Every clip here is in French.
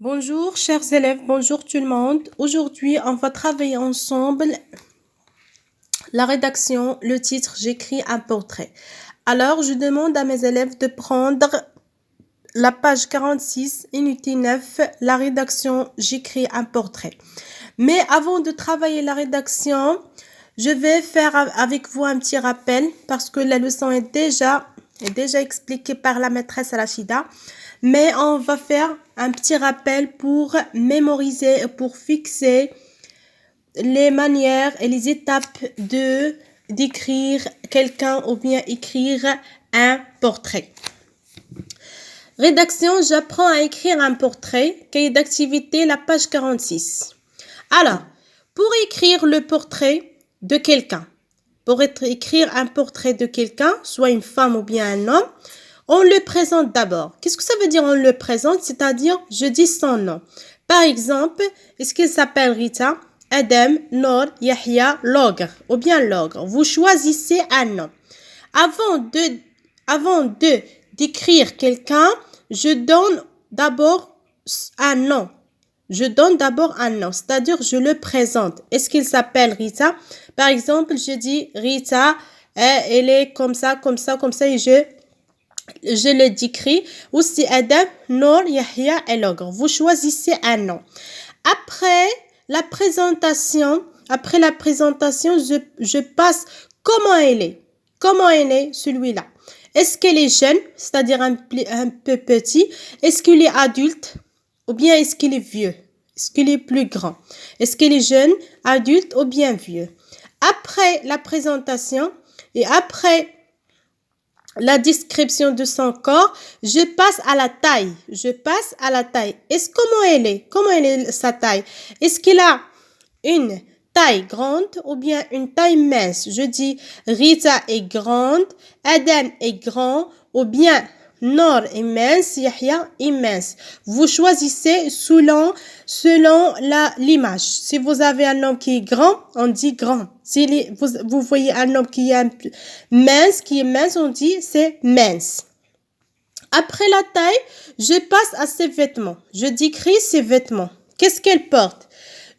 Bonjour chers élèves, bonjour tout le monde. Aujourd'hui, on va travailler ensemble la rédaction, le titre, j'écris un portrait. Alors, je demande à mes élèves de prendre la page 46, unité 9, la rédaction, j'écris un portrait. Mais avant de travailler la rédaction, je vais faire avec vous un petit rappel parce que la leçon est déjà expliquée par la maîtresse Rachida. Mais on va faire un petit rappel pour mémoriser et pour fixer les manières et les étapes d'écrire quelqu'un ou bien écrire un portrait. Rédaction, j'apprends à écrire un portrait. Cahier d'activité, la page 46. Alors, pour écrire le portrait de quelqu'un, pour écrire un portrait de quelqu'un, soit une femme ou bien un homme, on le présente d'abord. Qu'est-ce que ça veut dire on le présente? C'est-à-dire, je dis son nom. Par exemple, est-ce qu'il s'appelle Rita, Adam, Noor, Yahya, Logre ou bien Logre? Vous choisissez un nom. Avant de d'écrire quelqu'un, je donne d'abord un nom. Je donne d'abord un nom, c'est-à-dire je le présente. Est-ce qu'il s'appelle Rita? Par exemple, je dis Rita, elle est comme ça, et je le décris. Aussi Adam, Noor, Yahya et Logre. Vous choisissez un nom. Après la présentation, je passe comment elle est. Comment elle est celui-là. Est-ce qu'elle est jeune, c'est-à-dire un peu petit? Est-ce qu'il est adulte? Ou bien est-ce qu'il est vieux? Est-ce qu'il est plus grand? Est-ce qu'il est jeune, adulte ou bien vieux? Après la présentation et après la description de son corps, je passe à la taille. Comment elle est? Comment elle est sa taille? Est-ce qu'il a une taille grande ou bien une taille mince? Je dis Rita est grande, Adam est grand ou bien Noor est mince, Yahya est mince. Vous choisissez selon l'image. Si vous avez un homme qui est grand, on dit grand. Si vous voyez un homme qui est mince, on dit c'est mince. Après la taille, je passe à ses vêtements. Je décris ses vêtements. Qu'est-ce qu'elle porte?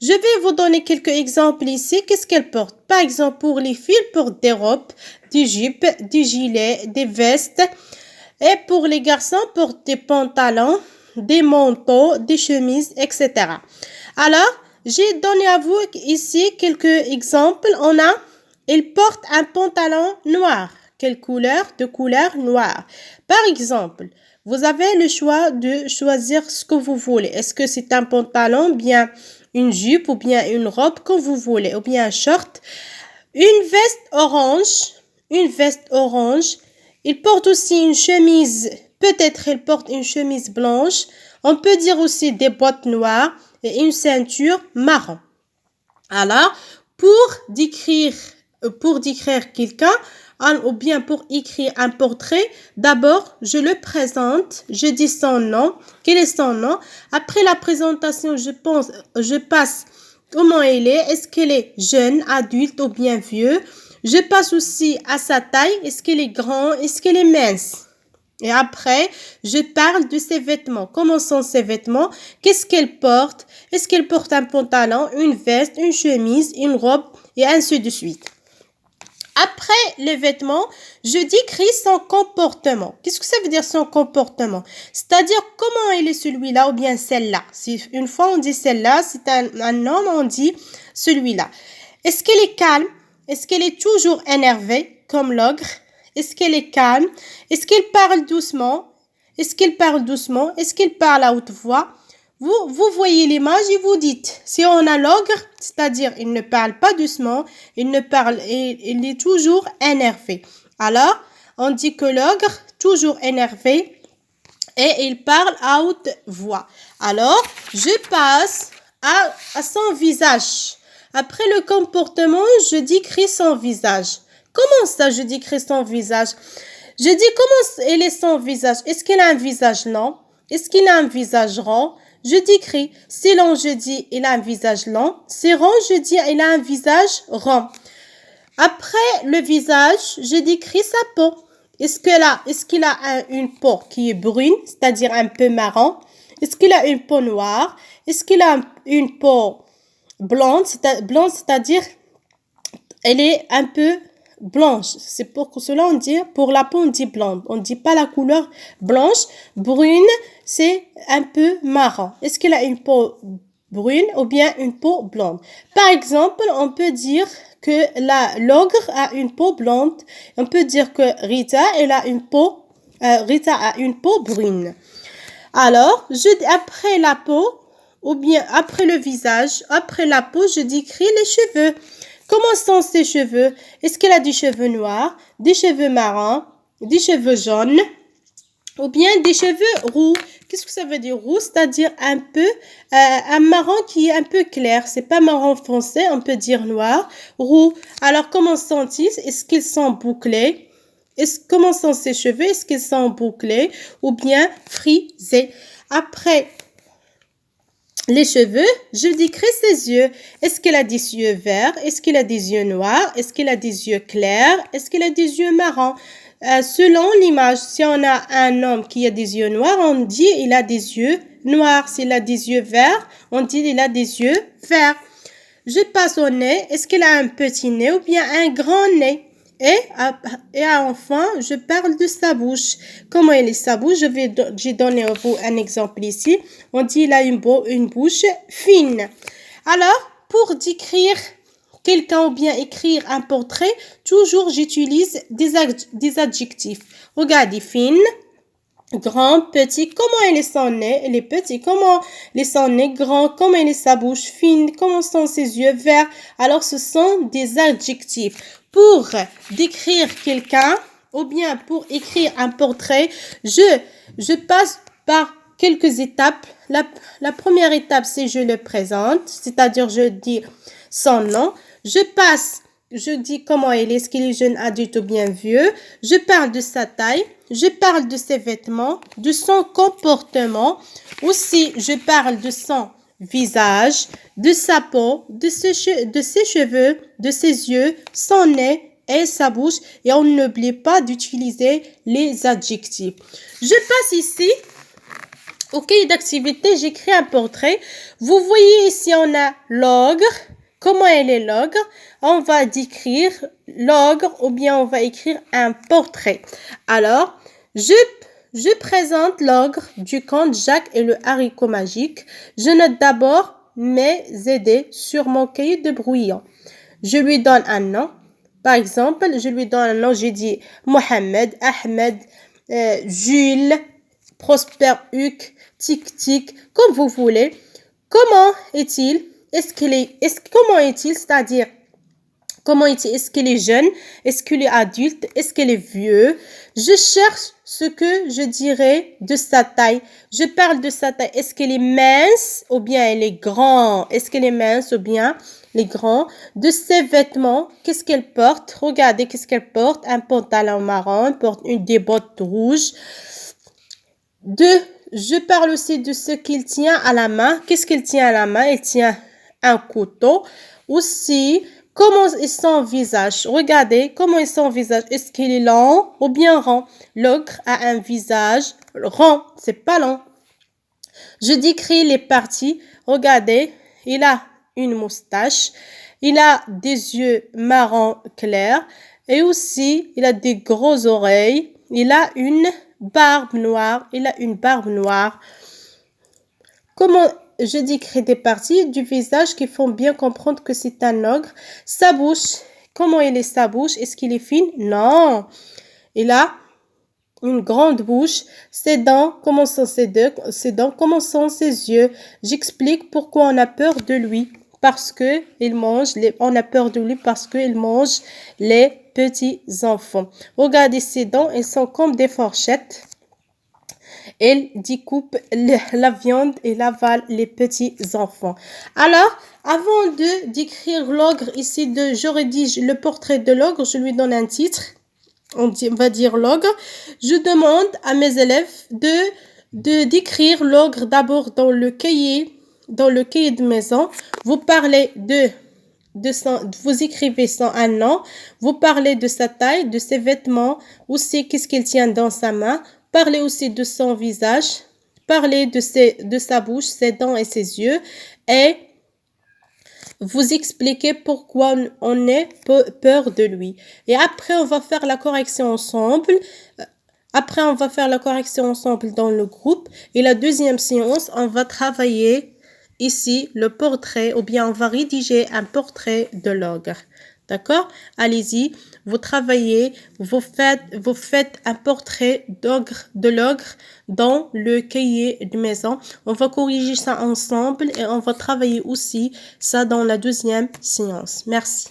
Je vais vous donner quelques exemples ici. Qu'est-ce qu'elle porte? Par exemple, pour les filles, elle porte des robes, des jupes, des gilets, des vestes. Et pour les garçons, portent des pantalons, des manteaux, des chemises, etc. Alors, j'ai donné à vous ici quelques exemples. Il porte un pantalon noir. Quelle couleur? De couleur noire. Par exemple, vous avez le choix de choisir ce que vous voulez. Est-ce que c'est un pantalon, bien une jupe ou bien une robe que vous voulez, ou bien un short. Une veste orange. Il porte aussi une chemise, peut-être il porte une chemise blanche. On peut dire aussi des bottes noires et une ceinture marron. Alors, pour décrire quelqu'un, ou bien pour écrire un portrait, d'abord, je le présente, je dis son nom, quel est son nom. Après la présentation, je passe comment elle est, est-ce qu'elle est jeune, adulte ou bien vieux. Je passe aussi à sa taille, est-ce qu'elle est grande, est-ce qu'elle est mince. Et après, je parle de ses vêtements. Comment sont ses vêtements? Qu'est-ce qu'elle porte? Est-ce qu'elle porte un pantalon, une veste, une chemise, une robe et ainsi de suite. Après les vêtements, je décris son comportement. Qu'est-ce que ça veut dire son comportement? C'est-à-dire comment il est celui-là ou bien celle-là. Si une fois on dit celle-là, c'est un homme, on dit celui-là. Est-ce qu'elle est calme? Est-ce qu'elle est toujours énervée comme l'ogre? Est-ce qu'elle est calme? Est-ce qu'elle parle doucement? Est-ce qu'elle parle à haute voix? Vous voyez l'image et vous dites, si on a l'ogre, c'est-à-dire il ne parle pas doucement, il est toujours énervé. Alors, on dit que l'ogre, toujours énervé, et il parle à haute voix. Alors, je passe à son visage. Après le comportement, je décris son visage. Comment ça, je décris son visage? Je dis comment il est son visage. Est-ce qu'il a un visage long? Est-ce qu'il a un visage rond? Je décris. Si long, je dis il a un visage long. Si rond, je dis il a un visage rond. Après le visage, je décris sa peau. Est-ce qu'il a une peau qui est brune, c'est-à-dire un peu marron? Est-ce qu'il a une peau noire? Est-ce qu'il a une peau blonde? Blonde, c'est-à-dire elle est un peu blanche. C'est pour cela on dit, pour la peau, on dit blonde. On ne dit pas la couleur blanche. Brune, c'est un peu marron. Est-ce qu'elle a une peau brune ou bien une peau blonde? Par exemple, on peut dire que l'ogre a une peau blonde. On peut dire que Rita a une peau brune. Alors, après la peau, ou bien après le visage, après la peau, je décris les cheveux. Comment sont ses cheveux? Est-ce qu'elle a des cheveux noirs, des cheveux marrons, des cheveux jaunes ou bien des cheveux roux? Qu'est-ce que ça veut dire roux? C'est-à-dire un marron qui est un peu clair. C'est pas marron foncé, on peut dire noir. Roux. Alors, comment sont-ils? Est-ce qu'ils sont bouclés? Comment sont ses cheveux? Est-ce qu'ils sont bouclés ou bien frisés? Après les cheveux, je décris ses yeux. Est-ce qu'elle a des yeux verts? Est-ce qu'elle a des yeux noirs? Est-ce qu'elle a des yeux clairs? Est-ce qu'elle a des yeux marrons? Selon l'image, si on a un homme qui a des yeux noirs, on dit il a des yeux noirs. S'il a des yeux verts, on dit il a des yeux verts. Je passe au nez. Est-ce qu'elle a un petit nez ou bien un grand nez? Et enfin, je parle de sa bouche. Comment elle est sa bouche? J'ai donné à vous un exemple ici. On dit il a une bouche fine. Alors, pour décrire quelqu'un ou bien écrire un portrait, toujours j'utilise des adjectifs. Regardez, fine, grand, petit. Comment elle est son nez? Elle est petit. Comment est son nez? Grand. Comment elle est sa bouche? Fine. Comment sont ses yeux? Verts. Alors, ce sont des adjectifs. Pour décrire quelqu'un ou bien pour écrire un portrait, je passe par quelques étapes. La première étape, c'est je le présente, c'est-à-dire je dis son nom. Je dis comment il est, est-ce qu'il est jeune, adulte ou bien vieux. Je parle de sa taille, je parle de ses vêtements, de son comportement. Aussi, je parle de son visage, de sa peau, de ses cheveux, de ses yeux, son nez et sa bouche. Et on n'oublie pas d'utiliser les adjectifs. Je passe ici au cahier d'activité, j'écris un portrait. Vous voyez ici, on a l'ogre. Comment elle est l'ogre? On va décrire l'ogre ou bien on va écrire un portrait. Alors, je présente l'ogre du conte Jacques et le haricot magique. Je note d'abord mes idées sur mon cahier de brouillon. Je lui donne un nom. Par exemple, je lui donne un nom, j'ai dit Mohamed, Ahmed, Jules, Prosper, Hugues, Tic Tic, comme vous voulez. Comment est-il? Comment est-il? C'est-à-dire, comment est-il? Est-ce qu'il est jeune? Est-ce qu'il est adulte? Est-ce qu'il est vieux? Je cherche ce que je dirais de sa taille. Je parle de sa taille. Est-ce qu'elle est mince ou bien elle est grande? Est-ce qu'elle est mince ou bien elle est grande? De ses vêtements, qu'est-ce qu'elle porte? Regardez qu'est-ce qu'elle porte. Un pantalon marron, elle porte des bottes rouges. Je parle aussi de ce qu'il tient à la main. Qu'est-ce qu'il tient à la main? Il tient un couteau. Aussi, comment est son visage? Regardez, comment est son visage? Est-ce qu'il est long ou bien rond? L'ogre a un visage rond, c'est pas long. Je décris les parties. Regardez, il a une moustache. Il a des yeux marron clair. Et aussi, il a des grosses oreilles. Il a une barbe noire. Comment je décris des parties du visage qui font bien comprendre que c'est un ogre? Sa bouche, comment est sa bouche? Est-ce qu'il est fine? Non. Il a une grande bouche. Ses dents, comment sont ses dents? Comment sont ses yeux? J'explique pourquoi on a peur de lui. Parce que on a peur de lui parce qu'il mange les petits enfants. Regardez ses dents, elles sont comme des fourchettes. Elle découpe la viande et l'avale les petits enfants. Alors, avant de décrire l'ogre ici, je rédige le portrait de l'ogre, je lui donne un titre. On va dire l'ogre. Je demande à mes élèves de décrire l'ogre d'abord dans le cahier de maison. Vous parlez vous écrivez un nom, vous parlez de sa taille, de ses vêtements, aussi qu'est-ce qu'il tient dans sa main. Parlez aussi de son visage. parler de sa bouche, ses dents et ses yeux et vous expliquer pourquoi on ait peur de lui. Et après, on va faire la correction ensemble. Après, on va faire la correction ensemble dans le groupe. Et la deuxième séance, on va travailler ici le portrait ou bien on va rédiger un portrait de l'ogre. D'accord? Allez-y, vous travaillez, vous faites un portrait de l'ogre dans le cahier de maison. On va corriger ça ensemble et on va travailler aussi ça dans la deuxième séance. Merci.